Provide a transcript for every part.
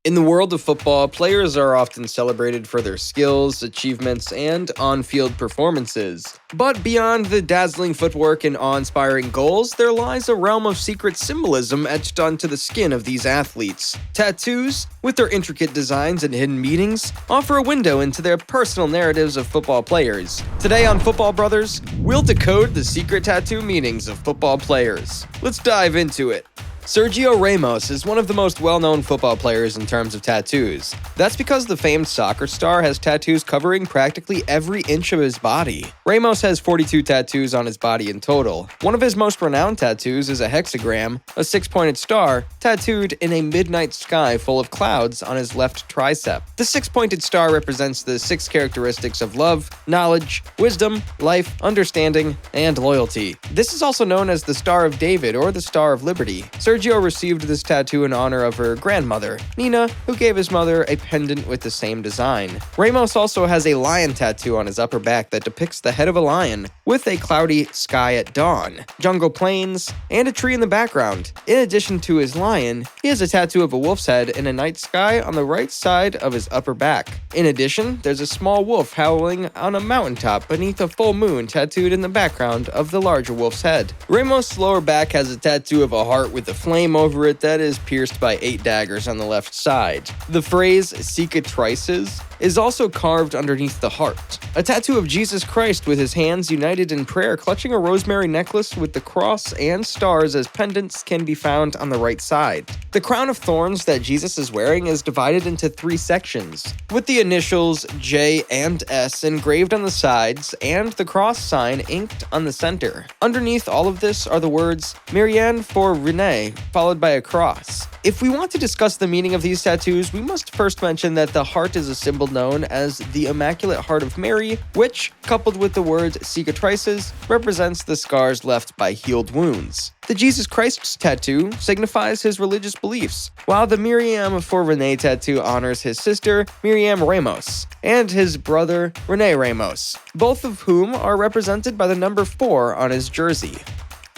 In the world of football, players are often celebrated for their skills, achievements, and on-field performances. But beyond the dazzling footwork and awe-inspiring goals, there lies a realm of secret symbolism etched onto the skin of these athletes. Tattoos, with their intricate designs and hidden meanings, offer a window into their personal narratives of football players. Today on Football Brothers, we'll decode the secret tattoo meanings of football players. Let's dive into it. Sergio Ramos is one of the most well-known football players in terms of tattoos. That's because the famed soccer star has tattoos covering practically every inch of his body. Ramos has 42 tattoos on his body in total. One of his most renowned tattoos is a hexagram, a six-pointed star, tattooed in a midnight sky full of clouds on his left tricep. The six-pointed star represents the six characteristics of love, knowledge, wisdom, life, understanding, and loyalty. This is also known as the Star of David or the Star of Liberty. Sergio received this tattoo in honor of her grandmother, Nina, who gave his mother a pendant with the same design. Ramos also has a lion tattoo on his upper back that depicts the head of a lion, with a cloudy sky at dawn, jungle plains, and a tree in the background. In addition to his lion, he has a tattoo of a wolf's head in a night sky on the right side of his upper back. In addition, there's a small wolf howling on a mountaintop beneath a full moon tattooed in the background of the larger wolf's head. Ramos' lower back has a tattoo of a heart with a flame over it that is pierced by 8 daggers on the left side. The phrase cicatrices is also carved underneath the heart. A tattoo of Jesus Christ with his hands united in prayer clutching a rosemary necklace with the cross and stars as pendants can be found on the right side. The crown of thorns that Jesus is wearing is divided into 3 sections, with the initials J and S engraved on the sides and the cross sign inked on the center. Underneath all of this are the words Marianne for Renee, followed by a cross. If we want to discuss the meaning of these tattoos, we must first mention that the heart is a symbol known as the Immaculate Heart of Mary, which, coupled with the words cicatrices, represents the scars left by healed wounds. The Jesus Christ tattoo signifies his religious beliefs, while the Miriam for Renee tattoo honors his sister, Miriam Ramos, and his brother, Rene Ramos, both of whom are represented by the number 4 on his jersey.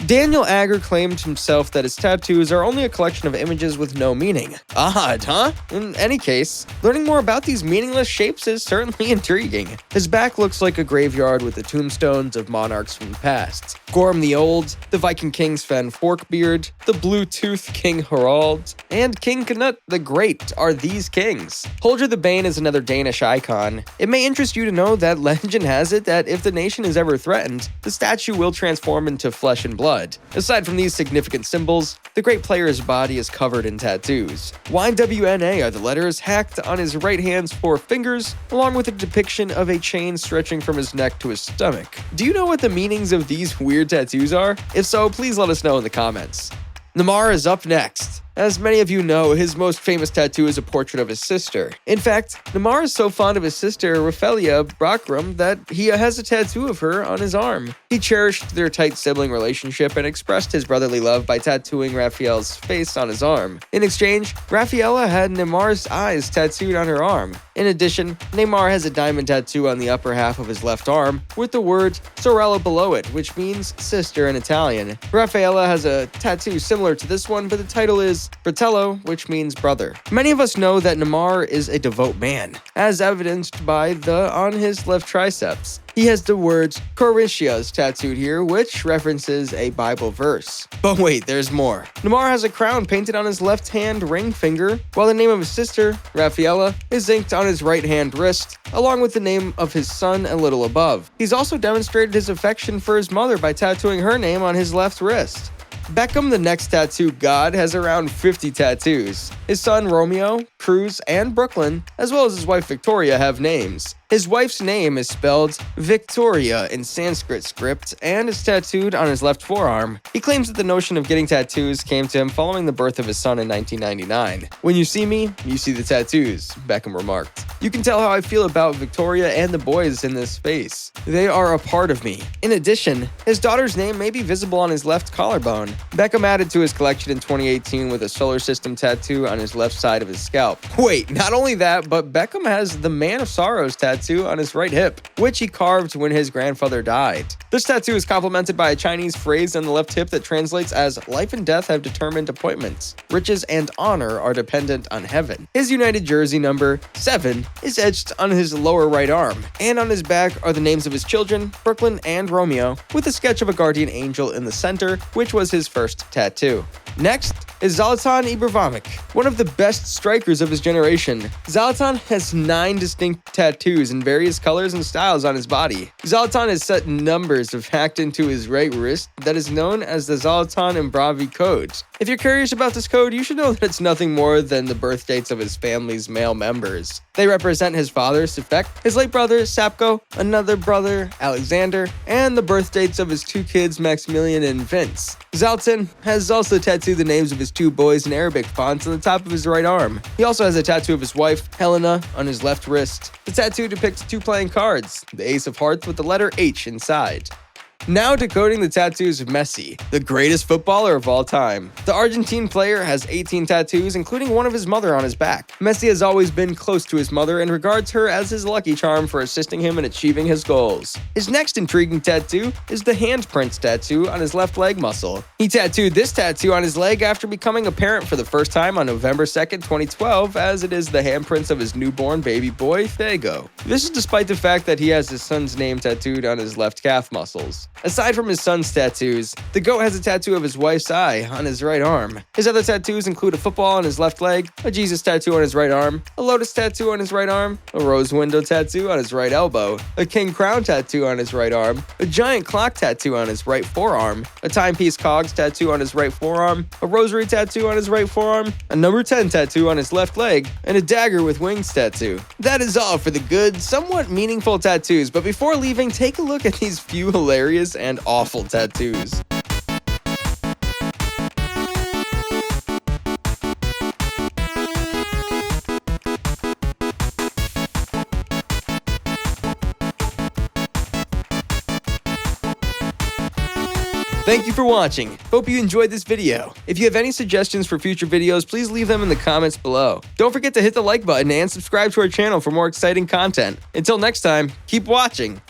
Daniel Agger claimed himself that his tattoos are only a collection of images with no meaning. Odd, huh? In any case, learning more about these meaningless shapes is certainly intriguing. His back looks like a graveyard with the tombstones of monarchs from the past. Gorm the Old, the Viking King Sven Forkbeard, the Blue-Tooth King Harald, and King Canute the Great are these kings. Holger the Bane is another Danish icon. It may interest you to know that legend has it that if the nation is ever threatened, the statue will transform into flesh and blood. Aside from these significant symbols, the great player's body is covered in tattoos. YWNA are the letters hacked on his right hand's 4 fingers, along with a depiction of a chain stretching from his neck to his stomach. Do you know what the meanings of these weird tattoos are? If so, please let us know in the comments. Neymar is up next. As many of you know, his most famous tattoo is a portrait of his sister. In fact, Neymar is so fond of his sister, Rafaela Brockram, that he has a tattoo of her on his arm. He cherished their tight sibling relationship and expressed his brotherly love by tattooing Rafaela's face on his arm. In exchange, Rafaela had Neymar's eyes tattooed on her arm. In addition, Neymar has a diamond tattoo on the upper half of his left arm, with the word sorella below it, which means sister in Italian. Rafaela has a tattoo similar to this one, but the title is Fratello, which means brother. Many of us know that Neymar is a devout man, as evidenced by the on his left triceps. He has the words Corinthians tattooed here, which references a Bible verse. But wait, there's more. Neymar has a crown painted on his left hand ring finger, while the name of his sister, Rafaela, is inked on his right hand wrist, along with the name of his son a little above. He's also demonstrated his affection for his mother by tattooing her name on his left wrist. Beckham, the next tattoo god, has around 50 tattoos. His son Romeo, Cruz, and Brooklyn, as well as his wife Victoria, have names. His wife's name is spelled Victoria in Sanskrit script and is tattooed on his left forearm. He claims that the notion of getting tattoos came to him following the birth of his son in 1999. "When you see me, you see the tattoos," Beckham remarked. "You can tell how I feel about Victoria and the boys in this space. They are a part of me." In addition, his daughter's name may be visible on his left collarbone. Beckham added to his collection in 2018 with a solar system tattoo on his left side of his scalp. Wait, not only that, but Beckham has the Man of Sorrows tattoo tattoo on his right hip, which he carved when his grandfather died. This tattoo is complemented by a Chinese phrase on the left hip that translates as "Life and death have determined appointments. Riches and honor are dependent on heaven." His United jersey number 7 is etched on his lower right arm, and on his back are the names of his children, Brooklyn and Romeo, with a sketch of a guardian angel in the center, which was his first tattoo. Next is Zlatan Ibrahimovic, one of the best strikers of his generation. Zlatan has 9 distinct tattoos in various colors and styles on his body. Zlatan has set numbers of hacked into his right wrist that is known as the Zlatan Ibrahimovic code. If you're curious about this code, you should know that it's nothing more than the birth dates of his family's male members. They represent his father, Sefek, his late brother, Sapko, another brother, Alexander, and the birth dates of his 2 kids, Maximilian and Vince. Zlatan has also tattooed the names of his 2 boys in Arabic fonts on the top of his right arm. He also has a tattoo of his wife, Helena, on his left wrist. The tattoo depicts 2 playing cards, the Ace of Hearts with the letter H inside. Now decoding the tattoos of Messi, the greatest footballer of all time. The Argentine player has 18 tattoos, including one of his mother on his back. Messi has always been close to his mother and regards her as his lucky charm for assisting him in achieving his goals. His next intriguing tattoo is the handprints tattoo on his left leg muscle. He tattooed this tattoo on his leg after becoming a parent for the first time on November 2nd, 2012, as it is the handprints of his newborn baby boy, Fago. This is despite the fact that he has his son's name tattooed on his left calf muscles. Aside from his son's tattoos, the GOAT has a tattoo of his wife's eye on his right arm. His other tattoos include a football on his left leg, a Jesus tattoo on his right arm, a lotus tattoo on his right arm, a rose window tattoo on his right elbow, a king crown tattoo on his right arm, a giant clock tattoo on his right forearm, a timepiece cogs tattoo on his right forearm, a rosary tattoo on his right forearm, a number 10 tattoo on his left leg, and a dagger with wings tattoo. That is all for the good, somewhat meaningful tattoos, but before leaving, take a look at these few hilarious and awful tattoos. Thank you for watching. Hope you enjoyed this video. If you have any suggestions for future videos, please leave them in the comments below. Don't forget to hit the like button and subscribe to our channel for more exciting content. Until next time, keep watching.